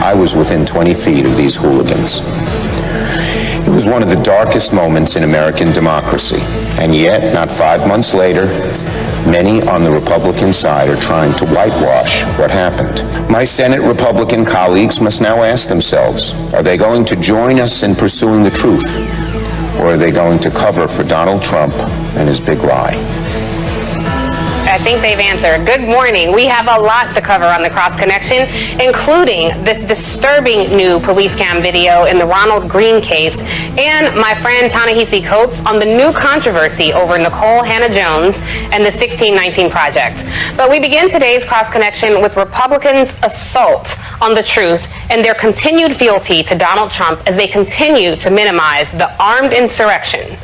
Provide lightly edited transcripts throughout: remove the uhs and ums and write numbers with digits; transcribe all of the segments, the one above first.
I was within 20 feet of these hooligans. It was one of the darkest moments in American democracy, and yet, not 5 months later, many on the Republican side are trying to whitewash what happened. My Senate Republican colleagues must now ask themselves, are they going to join us in pursuing the truth, or are they going to cover for Donald Trump and his big lie? I think they've answered. Good morning. We have a lot to cover on the Cross Connection, including this disturbing new police cam video in the Ronald Green case, and my friend Ta-Nehisi Coates on the new controversy over Nicole Hannah-Jones and the 1619 Project. But we begin today's Cross Connection with Republicans' assault on the truth and their continued fealty to Donald Trump as they continue to minimize the armed insurrection.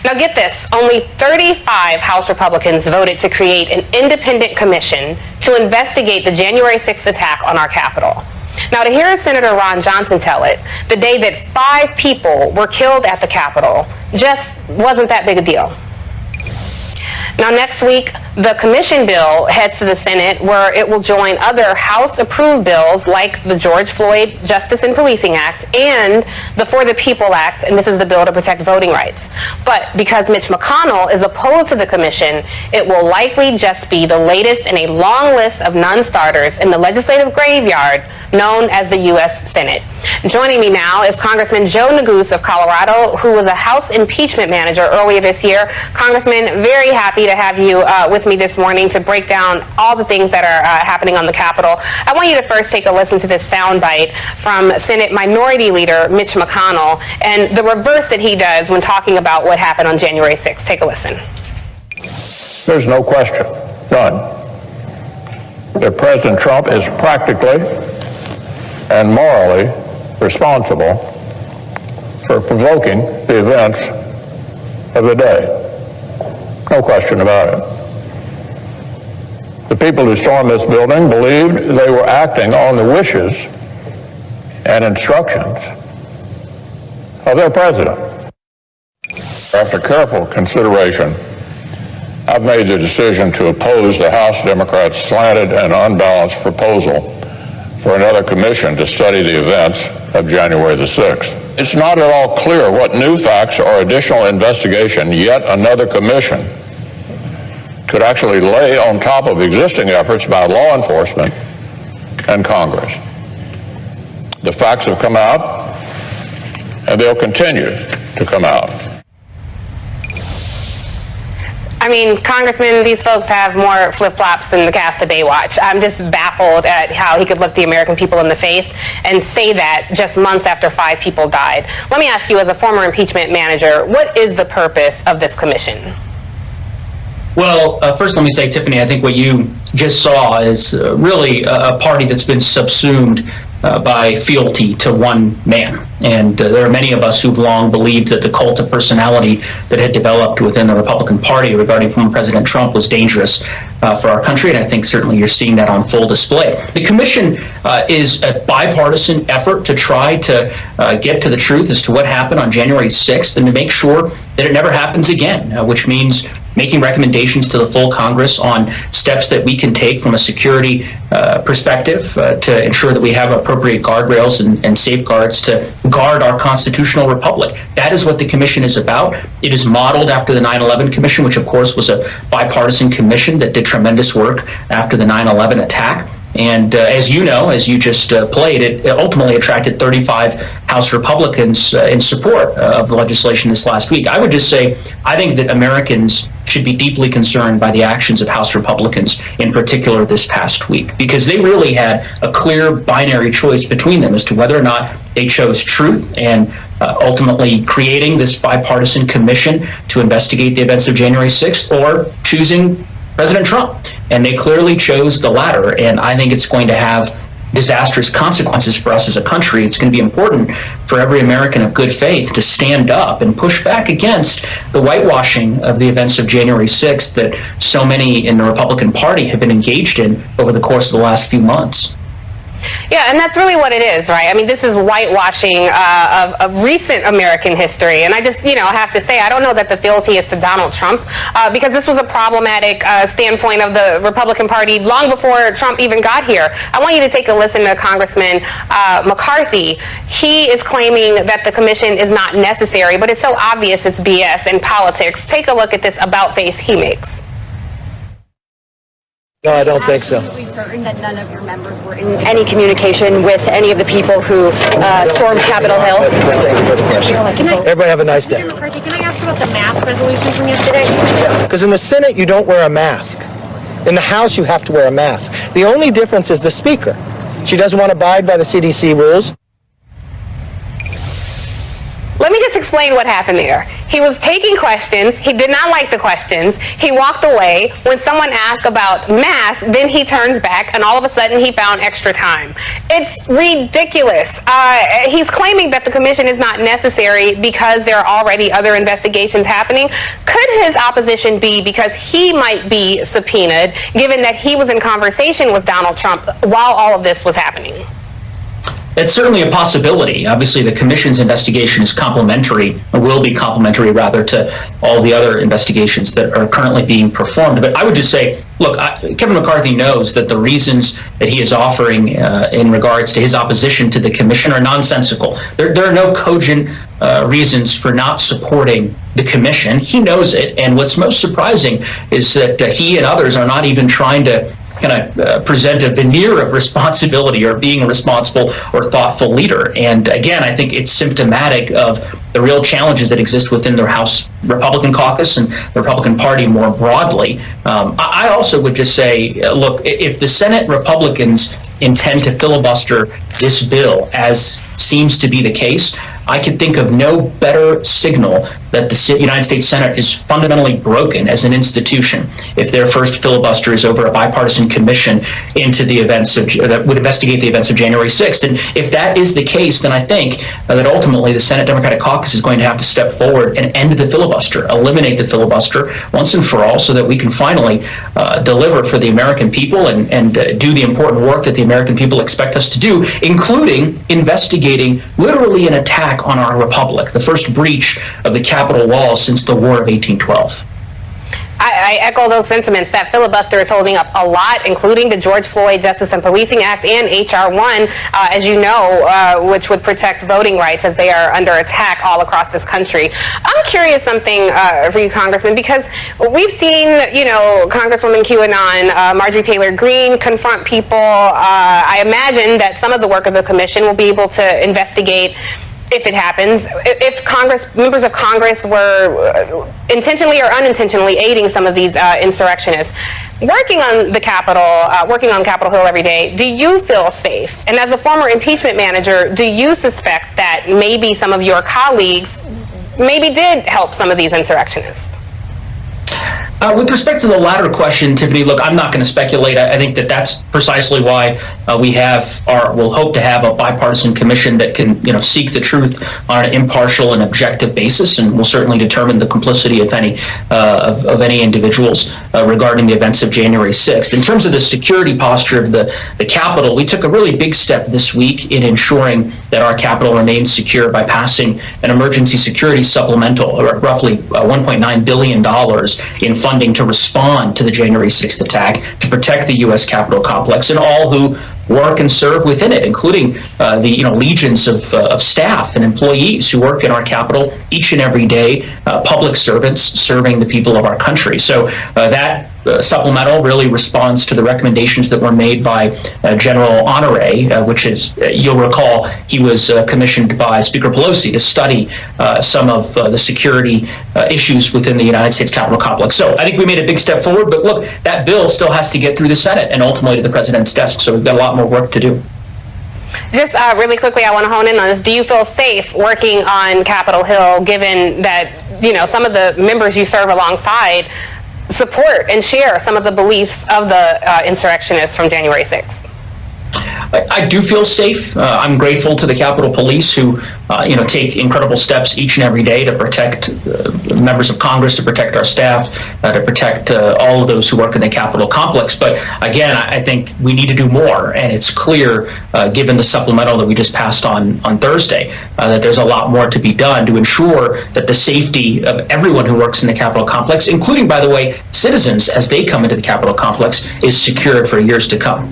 Now get this, only 35 House Republicans voted to create an independent commission to investigate the January 6th attack on our Capitol. Now to hear Senator Ron Johnson tell it, the day that 5 people were killed at the Capitol just wasn't that big a deal. Now next week, the commission bill heads to the Senate, where it will join other House-approved bills like the George Floyd Justice and Policing Act and the For the People Act, and this is the bill to protect voting rights. But because Mitch McConnell is opposed to the commission, it will likely just be the latest in a long list of non-starters in the legislative graveyard known as the U.S. Senate. Joining me now is Congressman Joe Neguse of Colorado, who was a House impeachment manager earlier this year. Congressman, very happy to have you with me this morning to break down all the things that are happening on the Capitol. I want you to first take a listen to this soundbite from Senate Minority Leader Mitch McConnell and the reverse that he does when talking about what happened on January 6th. Take a listen. There's no question, none, that President Trump is practically and morally responsible for provoking the events of the day. No question about it. The people who stormed this building believed they were acting on the wishes and instructions of their president. After careful consideration, I've made the decision to oppose the House Democrats' slanted and unbalanced proposal for another commission to study the events of January the 6th. It's not at all clear what new facts or additional investigation yet another commission could actually lay on top of existing efforts by law enforcement and Congress. The facts have come out, and they'll continue to come out. I mean, Congressman, these folks have more flip-flops than the cast of Baywatch. I'm just baffled at how he could look the American people in the face and say that just months after 5 people died. Let me ask you, as a former impeachment manager, what is the purpose of this commission? Well, first let me say, Tiffany, I think what you just saw is really a party that's been subsumed by fealty to one man. And there are many of us who've long believed that the cult of personality that had developed within the Republican Party regarding former President Trump was dangerous for our country, and I think certainly you're seeing that on full display. The commission is a bipartisan effort to try to get to the truth as to what happened on January 6th and to make sure that it never happens again, which means making recommendations to the full Congress on steps that we can take from a security perspective to ensure that we have appropriate guardrails and safeguards to guard our constitutional republic. That is what the commission is about. It is modeled after the 9/11 Commission, which of course was a bipartisan commission that did tremendous work after the 9/11 attack. And as you know, as you just played, it ultimately attracted 35 House Republicans in support of the legislation this last week. I would just say, I think that Americans should be deeply concerned by the actions of House Republicans, in particular this past week, because they really had a clear binary choice between them as to whether or not they chose truth and ultimately creating this bipartisan commission to investigate the events of January 6th, or choosing President Trump. And they clearly chose the latter, and I think it's going to have disastrous consequences for us as a country. It's going to be important for every American of good faith to stand up and push back against the whitewashing of the events of January 6th that so many in the Republican Party have been engaged in over the course of the last few months. Yeah, and that's really what it is, right? I mean, this is whitewashing of recent American history. And I just, have to say, I don't know that the fealty is to Donald Trump, because this was a problematic standpoint of the Republican Party long before Trump even got here. I want you to take a listen to Congressman McCarthy. He is claiming that the commission is not necessary, but it's so obvious it's BS in politics. Take a look at this about-face he makes. No, I don't think so. Are you certain that none of your members were in any communication with any of the people who stormed Capitol Hill? Thank you for the question. Everybody have a nice day. McCarthy, can I ask about the mask resolution from yesterday? Because in the Senate, you don't wear a mask. In the House, you have to wear a mask. The only difference is the Speaker. She doesn't want to abide by the CDC rules. Let me just explain what happened there. He was taking questions. He did not like the questions. He walked away. When someone asked about masks, then he turns back, and all of a sudden he found extra time. It's ridiculous. He's claiming that the commission is not necessary because there are already other investigations happening. Could his opposition be because he might be subpoenaed, given that he was in conversation with Donald Trump while all of this was happening? It's certainly a possibility. Obviously, the commission's investigation is complementary, or will be complementary, rather, to all the other investigations that are currently being performed. But I would just say, look, Kevin McCarthy knows that the reasons that he is offering in regards to his opposition to the commission are nonsensical. There are no cogent reasons for not supporting the commission. He knows it, and what's most surprising is that he and others are not even trying to present a veneer of responsibility or being a responsible or thoughtful leader. And again, I think it's symptomatic of the real challenges that exist within the House Republican caucus and the Republican Party more broadly. I also would just say, look, if the Senate Republicans intend to filibuster this bill, as seems to be the case, I could think of no better signal that the United States Senate is fundamentally broken as an institution if their first filibuster is over a bipartisan commission into the events of that would investigate the events of January 6th. And if that is the case, then I think that ultimately the Senate Democratic Caucus is going to have to step forward and end the filibuster, eliminate the filibuster once and for all, so that we can finally deliver for the American people and do the important work that the American people expect us to do, including investigating literally an attack on our republic, the first breach of the Capitol wall since the War of 1812. I echo those sentiments. That filibuster is holding up a lot, including the George Floyd Justice and Policing Act and H.R. 1, as you know, which would protect voting rights as they are under attack all across this country. I'm curious something for you, Congressman, because we've seen, Congresswoman QAnon, Marjorie Taylor Greene confront people. I imagine that some of the work of the commission will be able to investigate, if it happens, if members of Congress were intentionally or unintentionally aiding some of these insurrectionists. Working on Capitol Hill every day, do you feel safe? And as a former impeachment manager, do you suspect that maybe some of your colleagues maybe did help some of these insurrectionists? With respect to the latter question, Tiffany, look, I'm not going to speculate. I think that that's precisely why we'll hope to have a bipartisan commission that can, seek the truth on an impartial and objective basis, and will certainly determine the complicity of any individuals regarding the events of January 6th. In terms of the security posture of the Capitol, we took a really big step this week in ensuring that our Capitol remains secure by passing an emergency security supplemental, or roughly $1.9 billion in funding to respond to the January 6th attack, to protect the U.S. Capitol complex and all who work and serve within it, including the legions of staff and employees who work in our Capitol each and every day, public servants serving the people of our country. So that supplemental really responds to the recommendations that were made by General Honore, which is, you'll recall, he was commissioned by Speaker Pelosi to study some of the security issues within the United States Capitol complex. So I think we made a big step forward, but look, that bill still has to get through the Senate and ultimately to the president's desk, so we've got a lot more work to do. Just really quickly, I want to hone in on this. Do you feel safe working on Capitol Hill, given that, some of the members you serve alongside support and share some of the beliefs of the insurrectionists from January 6th? I do feel safe. I'm grateful to the Capitol Police who, take incredible steps each and every day to protect members of Congress, to protect our staff, to protect all of those who work in the Capitol complex. But again, I think we need to do more, and it's clear, given the supplemental that we just passed on Thursday, that there's a lot more to be done to ensure that the safety of everyone who works in the Capitol complex, including, by the way, citizens as they come into the Capitol complex, is secured for years to come.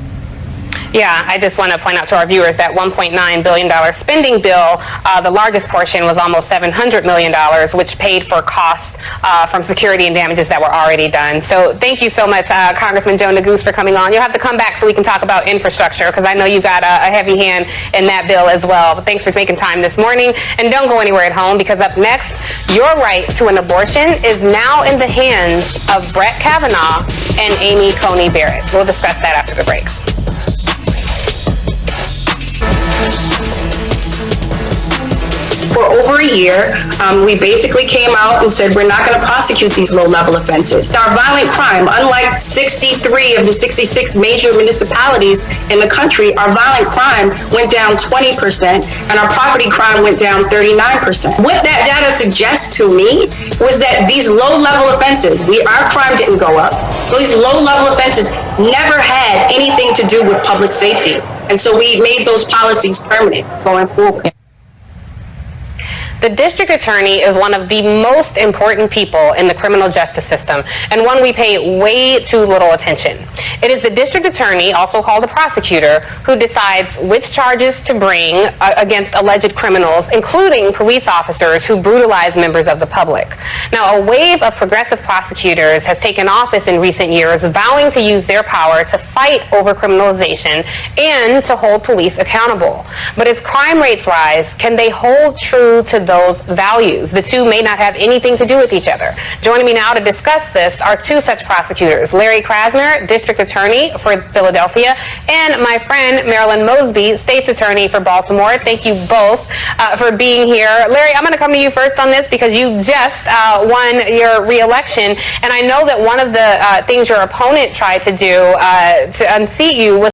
Yeah, I just want to point out to our viewers that $1.9 billion spending bill, the largest portion was almost $700 million, which paid for costs from security and damages that were already done. So thank you so much, Congressman Joe Neguse, for coming on. You'll have to come back so we can talk about infrastructure, because I know you've got a heavy hand in that bill as well. But thanks for making time this morning. And don't go anywhere at home, because up next, your right to an abortion is now in the hands of Brett Kavanaugh and Amy Coney Barrett. We'll discuss that after the break. For over a year, we basically came out and said we're not going to prosecute these low-level offenses. Our violent crime, unlike 63 of the 66 major municipalities in the country, our violent crime went down 20% and our property crime went down 39%. What that data suggests to me was that these low-level offenses, our crime didn't go up. These low-level offenses never had anything to do with public safety. And so we made those policies permanent going forward. The district attorney is one of the most important people in the criminal justice system, and one we pay way too little attention. It is the district attorney, also called a prosecutor, who decides which charges to bring against alleged criminals, including police officers who brutalize members of the public. Now, a wave of progressive prosecutors has taken office in recent years, vowing to use their power to fight over criminalization and to hold police accountable. But as crime rates rise, can they hold true to those values? The two may not have anything to do with each other. Joining me now to discuss this are two such prosecutors, Larry Krasner, District Attorney for Philadelphia, and my friend Marilyn Mosby, State's Attorney for Baltimore. Thank you both for being here. Larry, I'm going to come to you first on this because you just won your re-election, and I know that one of the things your opponent tried to do to unseat you was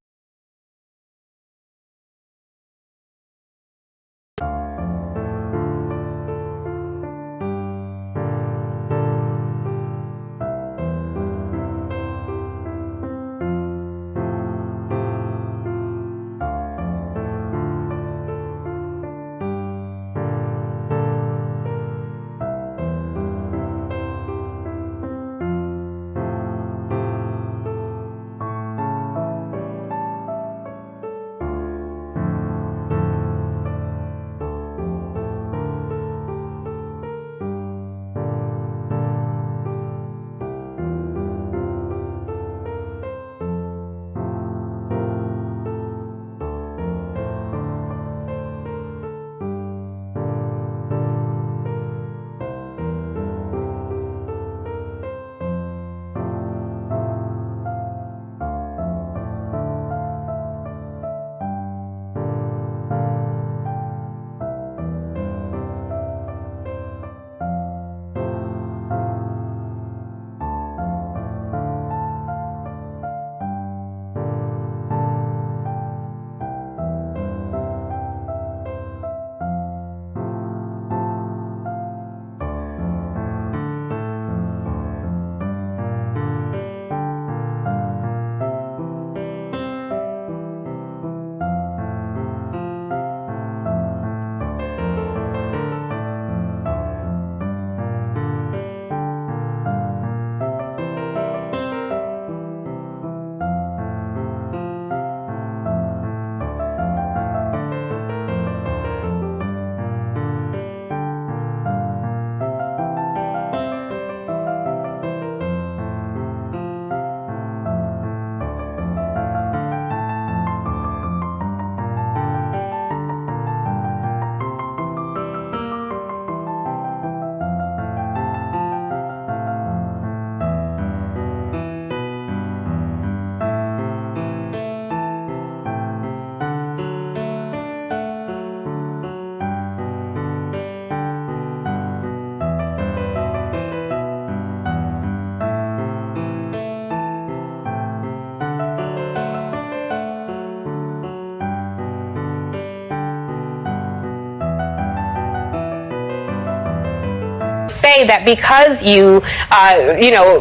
say that because you,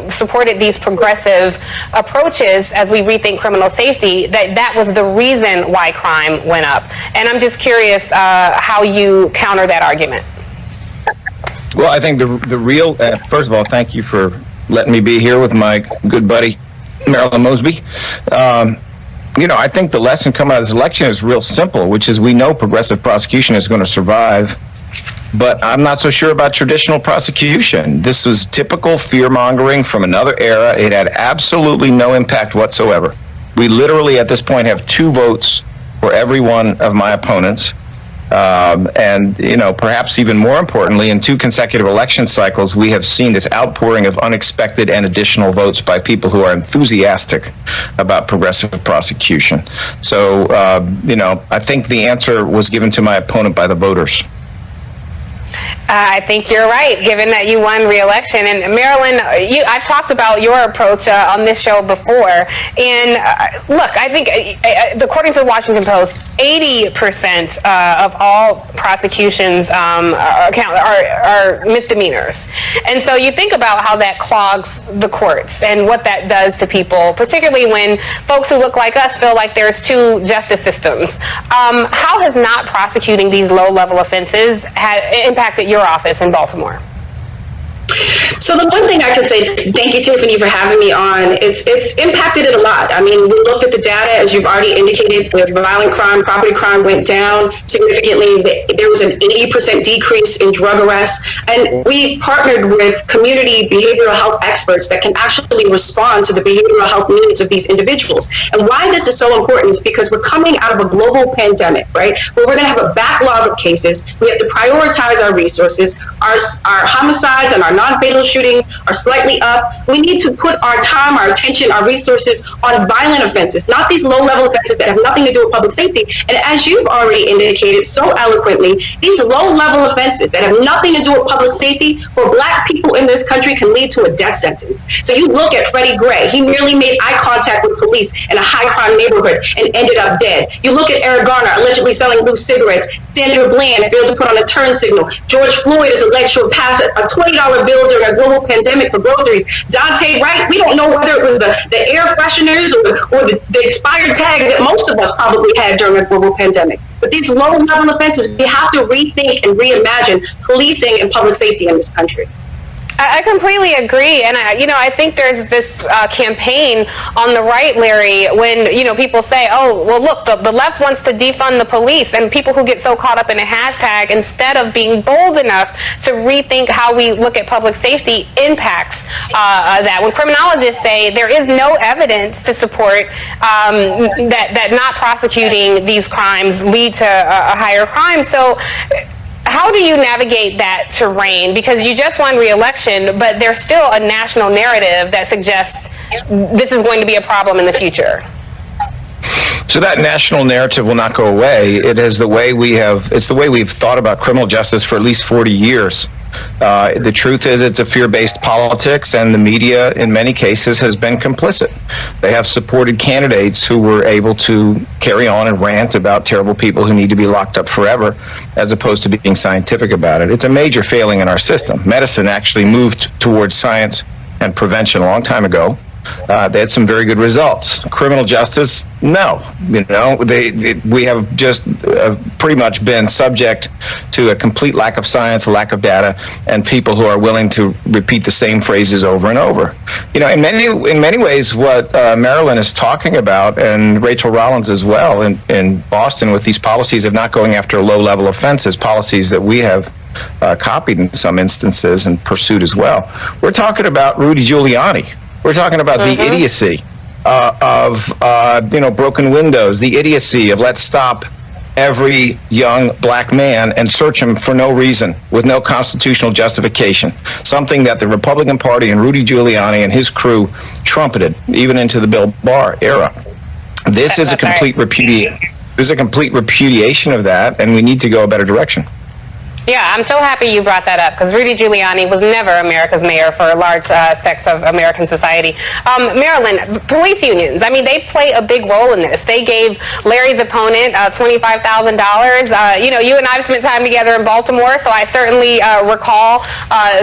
supported these progressive approaches as we rethink criminal safety, that was the reason why crime went up. And I'm just curious how you counter that argument. Well, I think the real, first of all, thank you for letting me be here with my good buddy, Marilyn Mosby. I think the lesson coming out of this election is real simple, which is we know progressive prosecution is going to survive, but I'm not so sure about traditional prosecution. This was typical fear-mongering from another era. It had absolutely no impact whatsoever. We literally, at this point, have 2 votes for every one of my opponents. Perhaps even more importantly, in 2 consecutive election cycles, we have seen this outpouring of unexpected and additional votes by people who are enthusiastic about progressive prosecution. So, I think the answer was given to my opponent by the voters. I think you're right, given that you won re-election. And Marilyn, I've talked about your approach on this show before. And look, I think according to the Washington Post, 80% of all prosecutions are misdemeanors. And so you think about how that clogs the courts and what that does to people, particularly when folks who look like us feel like there's 2 justice systems. How has not prosecuting these low-level offenses impacted your office in Baltimore? So the one thing I can say, thank you, Tiffany, for having me on, it's impacted it a lot. I mean, we looked at the data, as you've already indicated, with violent crime, property crime went down significantly. There was an 80% decrease in drug arrests. And we partnered with community behavioral health experts that can actually respond to the behavioral health needs of these individuals. And why this is so important is because we're coming out of a global pandemic, right? Where we're going to have a backlog of cases. We have to prioritize our resources. Our homicides and our non-fatal shootings are slightly up. We need to put our time, our attention, our resources on violent offenses, not these low-level offenses that have nothing to do with public safety. And as you've already indicated so eloquently, these low-level offenses that have nothing to do with public safety for Black people in this country can lead to a death sentence. So you look at Freddie Gray. He merely made eye contact with police in a high-crime neighborhood and ended up dead. You look at Eric Garner allegedly selling loose cigarettes. Sandra Bland failed to put on a turn signal. George Floyd is alleged to have passed a $20 bill during a global pandemic for groceries. Dante Wright, we don't know whether it was the air fresheners or the expired tag that most of us probably had during a global pandemic. But these low-level offenses, we have to rethink and reimagine policing and public safety in this country. I completely agree, and I think there's this campaign on the right, Larry, when people say, "Oh, well, look, the left wants to defund the police," and people who get so caught up in a hashtag, instead of being bold enough to rethink how we look at public safety, impacts that. When criminologists say there is no evidence to support that not prosecuting these crimes lead to a higher crime, so. How do you navigate that terrain? Because you just won re-election, but there's still a national narrative that suggests this is going to be a problem in the future. So that national narrative will not go away. It's the way we've thought about criminal justice for at least 40 years. The truth is it's a fear-based politics, and the media in many cases has been complicit. They have supported candidates who were able to carry on and rant about terrible people who need to be locked up forever, as opposed to being scientific about it. It's a major failing in our system. Medicine actually moved towards science and prevention a long time ago. They had some very good results. Criminal justice, no. We have just pretty much been subject to a complete lack of science, a lack of data, and people who are willing to repeat the same phrases over and over. In many ways, what Marilyn is talking about, and Rachel Rollins as well in Boston, with these policies of not going after low-level offenses, policies that we have copied in some instances and pursued as well. We're talking about Rudy Giuliani. We're talking about the idiocy of broken windows, the idiocy of let's stop every young Black man and search him for no reason, with no constitutional justification, something that the Republican Party and Rudy Giuliani and his crew trumpeted even into the Bill Barr era. This is a complete repudiation of that, and we need to go a better direction. Yeah, I'm so happy you brought that up because Rudy Giuliani was never America's mayor for a large sects of American society. Maryland, police unions, I mean, they play a big role in this. They gave Larry's opponent $25,000. You know, you and I have spent time together in Baltimore, so I certainly recall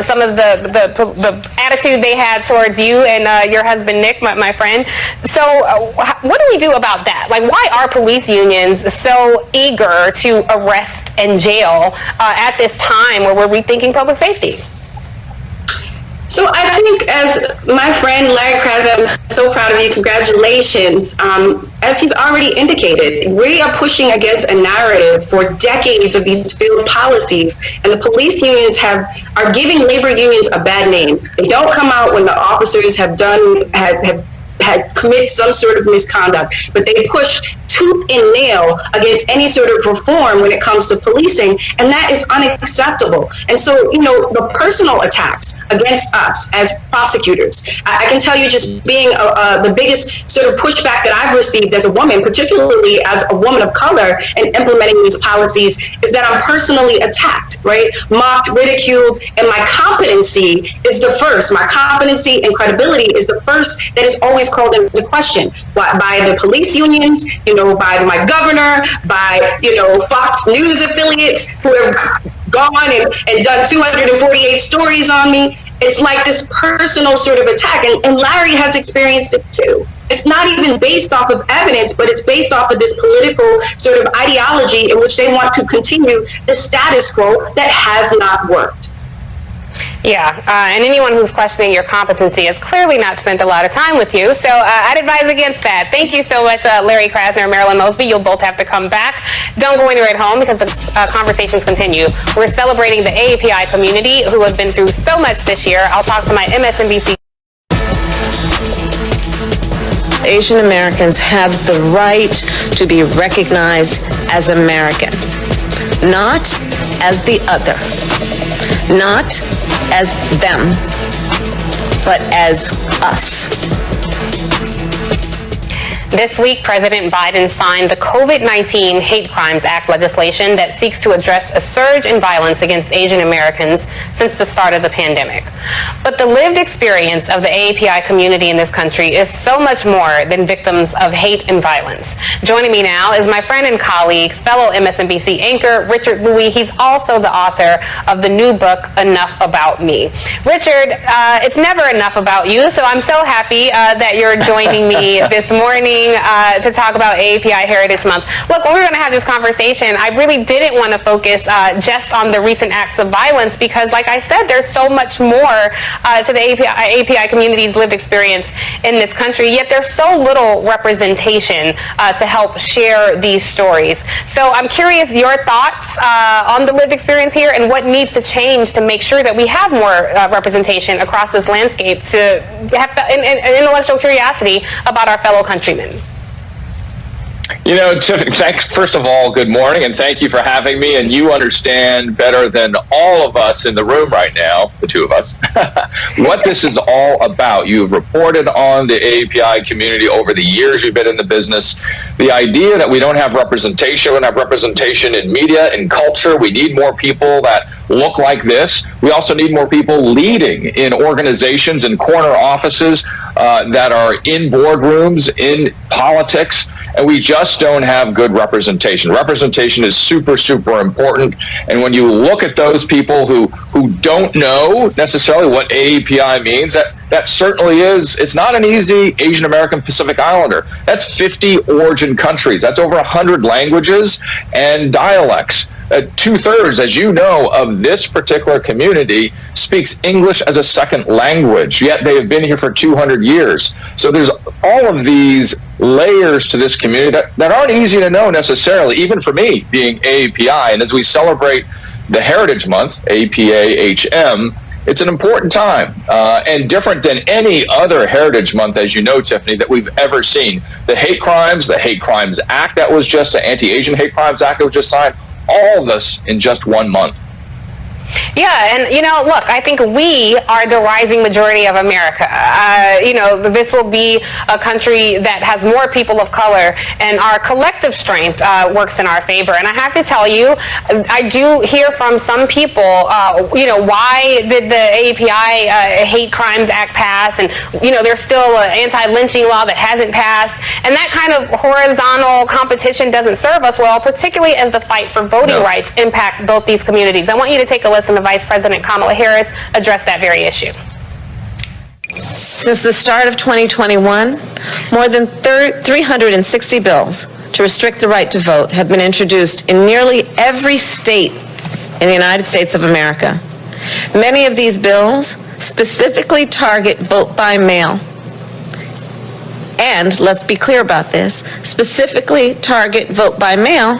some of the attitude they had towards you and your husband, Nick, my friend. So what do we do about that? Like, why are police unions so eager to arrest and jail at this time where we're rethinking public safety? So I think, as my friend Larry Krasner, I'm so proud of you. Congratulations. As he's already indicated, we are pushing against a narrative for decades of these failed policies, and the police unions are giving labor unions a bad name. They don't come out when the officers have commit some sort of misconduct, but they push tooth and nail against any sort of reform when it comes to policing, and that is unacceptable. And so, you know, the personal attacks against us as prosecutors, I can tell you, just being the biggest sort of pushback that I've received as a woman, particularly as a woman of color, in implementing these policies, is that I'm personally attacked, right? Mocked, ridiculed, and my competency is the first. My competency and credibility is the first that is always called into question by the police unions, you know, by my governor, by, you know, Fox News affiliates who have gone and done 248 stories on me. It's like this personal sort of attack, and Larry has experienced it too. It's not even based off of evidence, but it's based off of this political sort of ideology in which they want to continue the status quo that has not worked. Yeah, and anyone who's questioning your competency has clearly not spent a lot of time with you, so I'd advise against that. Thank you so much, Larry Krasner and Marilyn Mosby. You'll both have to come back. Don't go anywhere at home because the conversations continue. We're celebrating the AAPI community who have been through so much this year. I'll talk to my MSNBC. Asian Americans have the right to be recognized as American, not as the other, not as them, but as us. This week, President Biden signed the COVID-19 Hate Crimes Act legislation that seeks to address a surge in violence against Asian Americans since the start of the pandemic. But the lived experience of the AAPI community in this country is so much more than victims of hate and violence. Joining me now is my friend and colleague, fellow MSNBC anchor, Richard Louis. He's also the author of the new book, Enough About Me. Richard, it's never enough about you, so I'm so happy that you're joining me this morning to talk about AAPI Heritage Month. Look, when we were going to have this conversation, I really didn't want to focus just on the recent acts of violence because, like I said, there's so much more to the AAPI community's lived experience in this country, yet there's so little representation to help share these stories. So I'm curious your thoughts on the lived experience here and what needs to change to make sure that we have more representation across this landscape to have an intellectual curiosity about our fellow countrymen. You know, Tiffany, thanks. First of all, good morning, and thank you for having me. And you understand better than all of us in the room right now, the two of us, what this is all about. You've reported on the AAPI community over the years you've been in the business. The idea that we don't have representation, we don't have representation in media and culture. We need more people that look like this. We also need more people leading in organizations and corner offices that are in boardrooms, in politics. And we just don't have good representation. Representation is super, super important. And when you look at those people who don't know necessarily what AAPI means, that certainly is, it's not an easy Asian American Pacific Islander. That's 50 origin countries. That's over 100 languages and dialects. 2/3, as you know, of this particular community speaks English as a second language, yet they have been here for 200 years. So there's all of these layers to this community that aren't easy to know necessarily, even for me being AAPI. And as we celebrate the Heritage Month, APAHM, it's an important time and different than any other Heritage Month, as you know, Tiffany, that we've ever seen. The Hate Crimes Act that was just, the Anti-Asian Hate Crimes Act that was just signed, all of this in just 1 month. Yeah, and look, I think we are the rising majority of America. This will be a country that has more people of color, and our collective strength works in our favor. And I have to tell you, I do hear from some people, why did the AAPI Hate Crimes Act pass? And, there's still an anti-lynching law that hasn't passed. And that kind of horizontal competition doesn't serve us well, particularly as the fight for voting rights impact both these communities. I want you to take a listen to Vice President Kamala Harris address that very issue. Since the start of 2021, more than 360 bills to restrict the right to vote have been introduced in nearly every state in the United States of America. Many of these bills specifically target vote by mail. And let's be clear about this, specifically target vote by mail,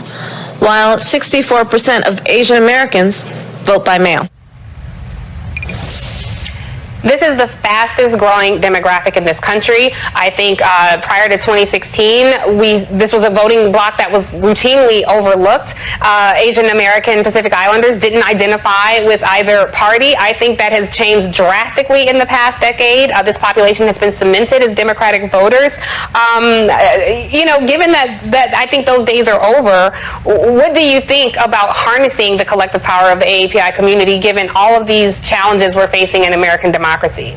while 64% of Asian Americans vote by mail. This is the fastest growing demographic in this country. I think prior to 2016, this was a voting bloc that was routinely overlooked. Asian American Pacific Islanders didn't identify with either party. I think that has changed drastically in the past decade. This population has been cemented as Democratic voters. Given that I think those days are over, what do you think about harnessing the collective power of the AAPI community, given all of these challenges we're facing in American democracy? Yeah,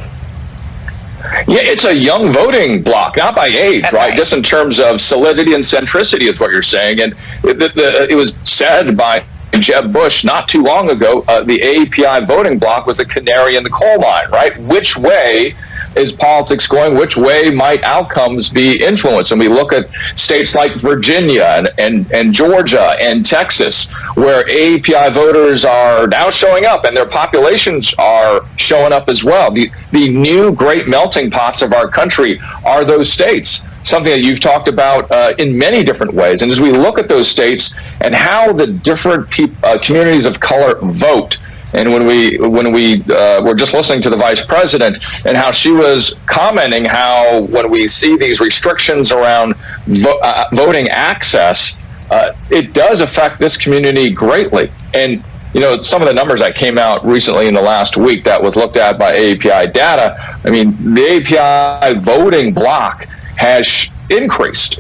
it's a young voting bloc, not by age, right? Just in terms of solidity and centricity is what you're saying. And it was said by Jeb Bush not too long ago, the AAPI voting bloc was a canary in the coal mine, right? Which way is politics going? Which way might outcomes be influenced? And we look at states like Virginia and Georgia and Texas, where AAPI voters are now showing up and their populations are showing up as well. The new great melting pots of our country are those states, something that you've talked about in many different ways. And as we look at those states and how the different communities of color vote, and when we were just listening to the vice president and how she was commenting how when we see these restrictions around voting access, it does affect this community greatly. And some of the numbers that came out recently in the last week that was looked at by AAPI data, I mean, the AAPI voting bloc has increased.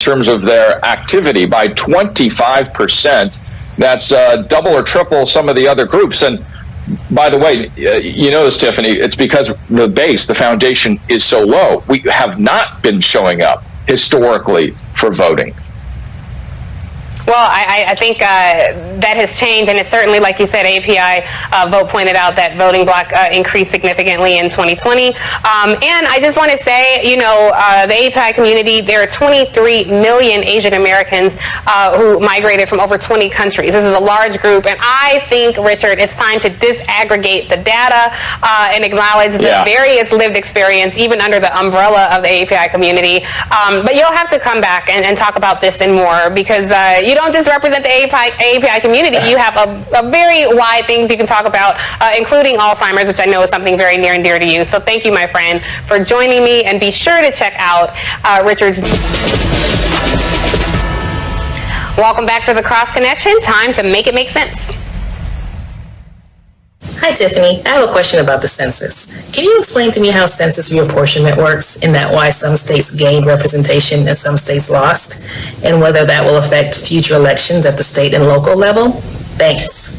terms of their activity by 25%. That's double or triple some of the other groups. And by the way, you know this, Tiffany, it's because the base, the foundation is so low. We have not been showing up historically for voting. Well, I think that has changed, and it's certainly, like you said, API vote pointed out that voting bloc increased significantly in 2020. And I just want to say, you know, the API community, there are 23 million Asian Americans who migrated from over 20 countries. This is a large group, and I think, Richard, it's time to disaggregate the data and acknowledge the various lived experience, even under the umbrella of the API community. But you'll have to come back and talk about this and more, because you don't just represent the API community. You have a very wide things you can talk about, including Alzheimer's, which I know is something very near and dear to you. So thank you, my friend, for joining me, and be sure to check out Richard's. Welcome back to the Cross Connection. Time to make it make sense. Hi, Tiffany. I have a question about the census. Can you explain to me how census reapportionment works, and that why some states gained representation and some states lost, and whether that will affect future elections at the state and local level? Thanks.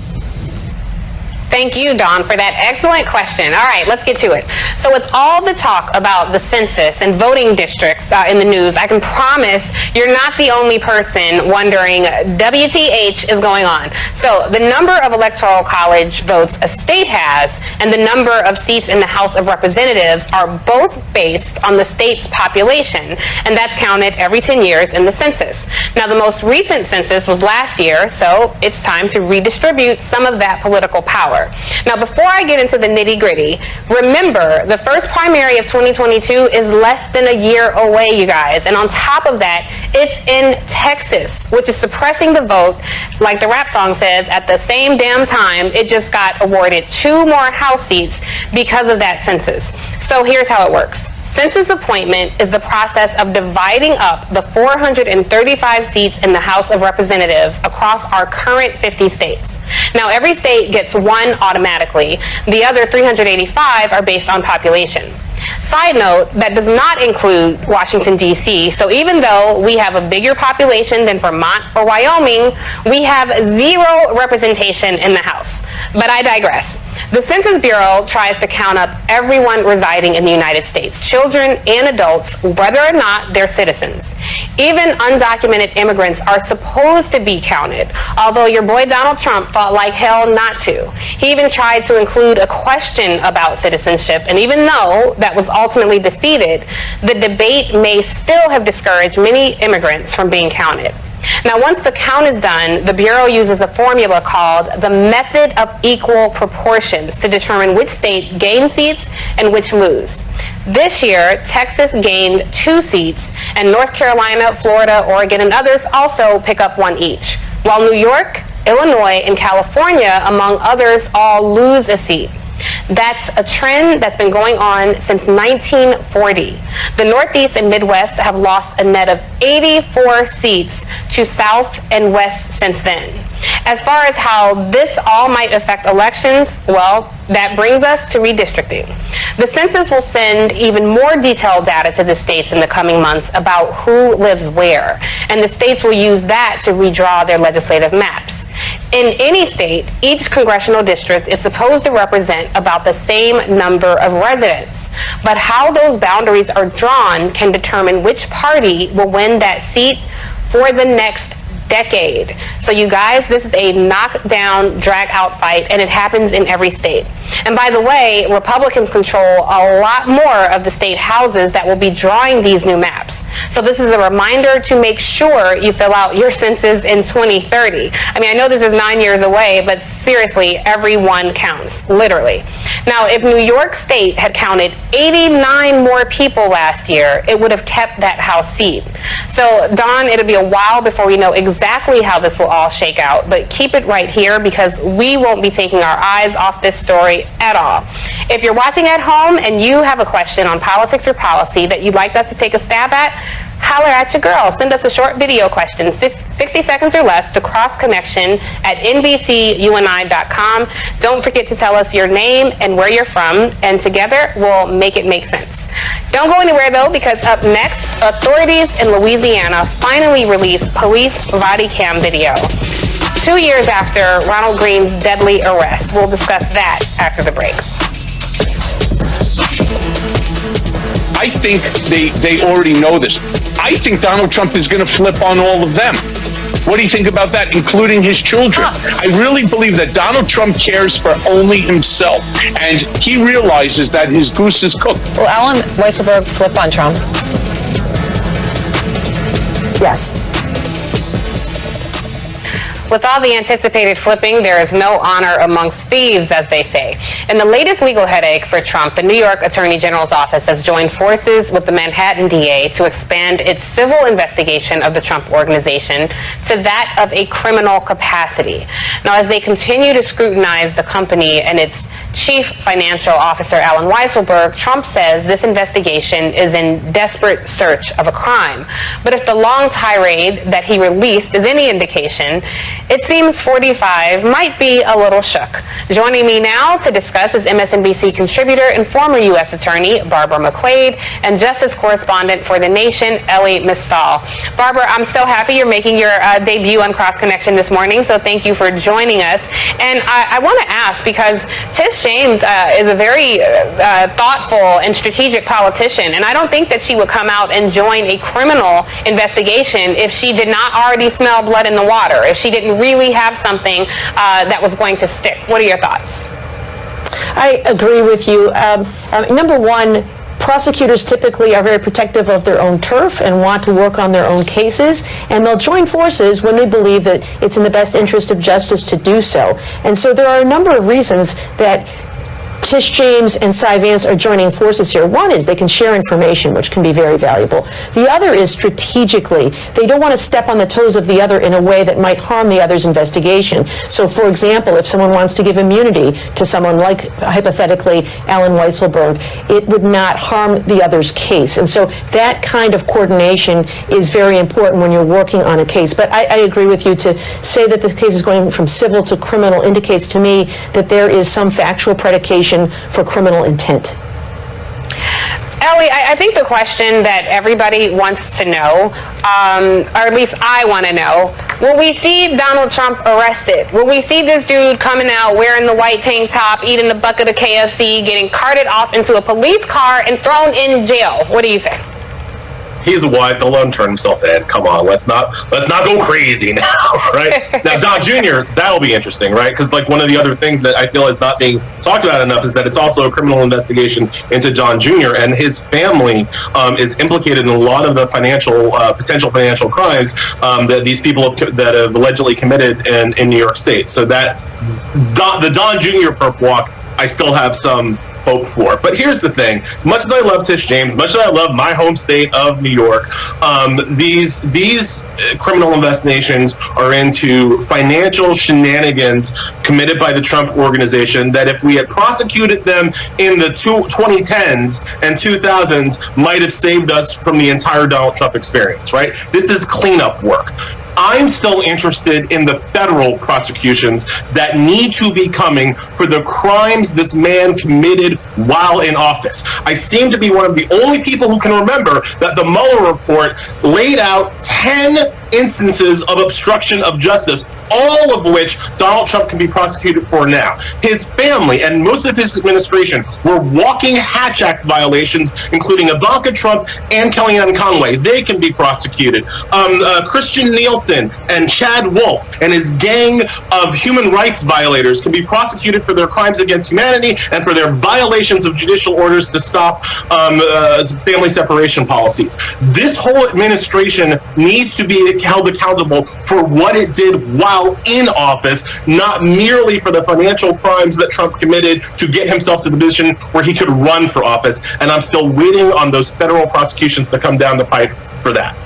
Thank you, Dawn, for that excellent question. All right, let's get to it. So it's all the talk about the census and voting districts in the news. I can promise you're not the only person wondering WTH is going on. So the number of electoral college votes a state has and the number of seats in the House of Representatives are both based on the state's population, and that's counted every 10 years in the census. Now, the most recent census was last year, so it's time to redistribute some of that political power. Now, before I get into the nitty-gritty, remember, the first primary of 2022 is less than a year away, you guys. And on top of that, it's in Texas, which is suppressing the vote, like the rap song says, at the same damn time it just got awarded 2 more House seats because of that census. So here's how it works. Census appointment is the process of dividing up the 435 seats in the House of Representatives across our current 50 states. Now, every state gets 1 automatically. The other 385 are based on population. Side note, that does not include Washington, D.C., so even though we have a bigger population than Vermont or Wyoming, we have 0 representation in the House. But I digress. The Census Bureau tries to count up everyone residing in the United States, children and adults, whether or not they're citizens. Even undocumented immigrants are supposed to be counted, although your boy Donald Trump fought like hell not to. He even tried to include a question about citizenship, and even though that was ultimately defeated, the debate may still have discouraged many immigrants from being counted. Now, once the count is done, the Bureau uses a formula called the method of equal proportions to determine which state gains seats and which lose. This year, Texas gained 2 seats, and North Carolina, Florida, Oregon, and others also pick up 1 each, while New York, Illinois, and California, among others, all lose a seat. That's a trend that's been going on since 1940. The Northeast and Midwest have lost a net of 84 seats to South and West since then. As far as how this all might affect elections, well, that brings us to redistricting. The census will send even more detailed data to the states in the coming months about who lives where, and the states will use that to redraw their legislative maps. In any state, each congressional district is supposed to represent about the same number of residents. But how those boundaries are drawn can determine which party will win that seat for the next decade. So you guys, this is a knockdown, drag-out fight, and it happens in every state. And by the way, Republicans control a lot more of the state houses that will be drawing these new maps. So this is a reminder to make sure you fill out your census in 2030. I mean, I know this is 9 years away, but seriously, every one counts, literally. Now, if New York State had counted 89 more people last year, it would have kept that House seat. So, Dawn, it'll be a while before we know exactly how this will all shake out, but keep it right here because we won't be taking our eyes off this story at all. If you're watching at home and you have a question on politics or policy that you'd like us to take a stab at, holler at your girl. Send us a short video question, 60 seconds or less, to crossconnection@nbcuni.com. Don't forget to tell us your name and where you're from, and together we'll make it make sense. Don't go anywhere, though, because up next, Authorities in Louisiana finally released police body cam video 2 years after Ronald Green's deadly arrest. We'll discuss that after the break. I think they already know this. I think Donald Trump is going to flip on all of them. What do you think about that, including his children? I really believe that Donald Trump cares for only himself, and he realizes that his goose is cooked. Will Alan Weisselberg flip on Trump? Yes. With all the anticipated flipping, there is no honor amongst thieves, as they say. In the latest legal headache for Trump, the New York Attorney General's office has joined forces with the Manhattan DA to expand its civil investigation of the Trump Organization to that of a criminal capacity. Now, as they continue to scrutinize the company and its chief financial officer, Alan Weisselberg, Trump says this investigation is in desperate search of a crime. But if the long tirade that he released is any indication, it seems 45 might be a little shook. Joining me now to discuss is MSNBC contributor and former U.S. Attorney Barbara McQuade and Justice correspondent for The Nation, Elie Mystal. Barbara, I'm so happy you're making your debut on Cross Connection this morning, so thank you for joining us. And I want to ask, because Tish James is a very thoughtful and strategic politician, and I don't think that she would come out and join a criminal investigation if she did not already smell blood in the water, if she didn't really have something that was going to stick. What are your thoughts? I agree with you. Number one, prosecutors typically are very protective of their own turf and want to work on their own cases, and they'll join forces when they believe that it's in the best interest of justice to do so. And so there are a number of reasons that Tish James and Cy Vance are joining forces here. One is they can share information, which can be very valuable. The other is strategically. They don't want to step on the toes of the other in a way that might harm the other's investigation. So, for example, if someone wants to give immunity to someone like, hypothetically, Alan Weisselberg, it would not harm the other's case. And so that kind of coordination is very important when you're working on a case. But I agree with you. To say that the case is going from civil to criminal indicates to me that there is some factual predication for criminal intent. Elie, I think the question that everybody wants to know, or at least I want to know, will we see Donald Trump arrested? Will we see this dude coming out wearing the white tank top, eating a bucket of KFC, getting carted off into a police car and thrown in jail? What do you say? He's white. They'll let him turn himself in. Come on, let's not go crazy now, right? Now, Don Jr., that'll be interesting, right? Because like one of the other things that I feel is not being talked about enough is that it's also a criminal investigation into Don Jr. and his family is implicated in a lot of the potential financial crimes that these people that have allegedly committed in New York State. So that the Don Jr. perp walk, I still have some hope for. But here's the thing: much as I love Tish James, much as I love my home state of New York, these criminal investigations are into financial shenanigans committed by the Trump Organization that, if we had prosecuted them in the 2010s and 2000s, might have saved us from the entire Donald Trump experience, right? This is cleanup work. I'm still interested in the federal prosecutions that need to be coming for the crimes this man committed while in office. I seem to be one of the only people who can remember that the Mueller report laid out 10 instances of obstruction of justice, all of which Donald Trump can be prosecuted for now. His family and most of his administration were walking Hatch Act violations, including Ivanka Trump and Kellyanne Conway. They can be prosecuted. Christian Nielsen and Chad Wolf and his gang of human rights violators can be prosecuted for their crimes against humanity and for their violations of judicial orders to stop family separation policies. This whole administration needs to be held accountable for what it did while in office, not merely for the financial crimes that Trump committed to get himself to the position where he could run for office. And I'm still waiting on those federal prosecutions to come down the pipe for that.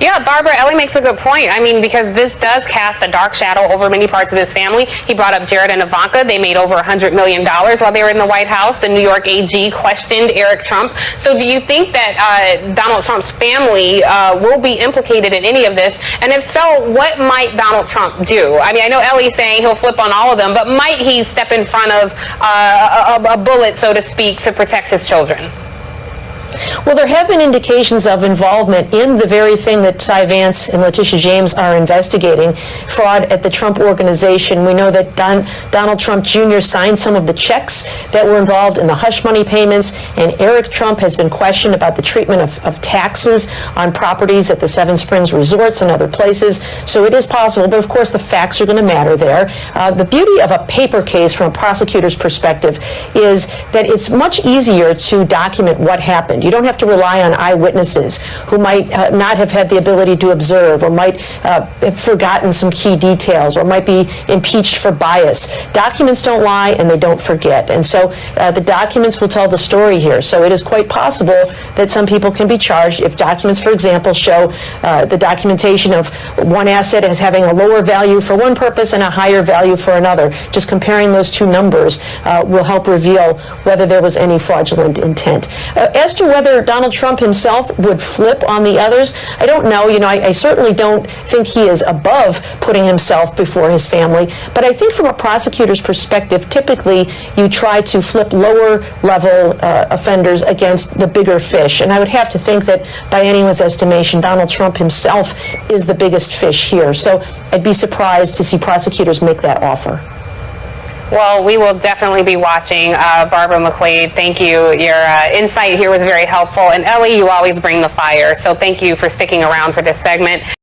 Yeah, Barbara, Elie makes a good point. I mean, because this does cast a dark shadow over many parts of his family. He brought up Jared and Ivanka. They made over $100 million while they were in the White House. The New York AG questioned Eric Trump. So do you think that Donald Trump's family will be implicated in any of this? And if so, what might Donald Trump do? I mean, I know Elie's saying he'll flip on all of them, but might he step in front of a bullet, so to speak, to protect his children? Well, there have been indications of involvement in the very thing that Cy Vance and Letitia James are investigating, fraud at the Trump Organization. We know that Donald Trump Jr. signed some of the checks that were involved in the hush money payments, and Eric Trump has been questioned about the treatment of taxes on properties at the Seven Springs resorts and other places. So it is possible, but of course the facts are going to matter there. The beauty of a paper case from a prosecutor's perspective is that it's much easier to document what happened. You don't have to rely on eyewitnesses who might not have had the ability to observe, or might have forgotten some key details, or might be impeached for bias. Documents don't lie and they don't forget. And so the documents will tell the story here. So it is quite possible that some people can be charged if documents, for example, show the documentation of one asset as having a lower value for one purpose and a higher value for another. Just comparing those two numbers will help reveal whether there was any fraudulent intent. As to whether Donald Trump himself would flip on the others, I don't know. You know, I certainly don't think he is above putting himself before his family, but I think from a prosecutor's perspective, typically you try to flip lower level offenders against the bigger fish. And I would have to think that by anyone's estimation, Donald Trump himself is the biggest fish here. So I'd be surprised to see prosecutors make that offer. Well, we will definitely be watching. Barbara McQuade, thank you. Your insight here was very helpful. And Ellie, you always bring the fire. So thank you for sticking around for this segment.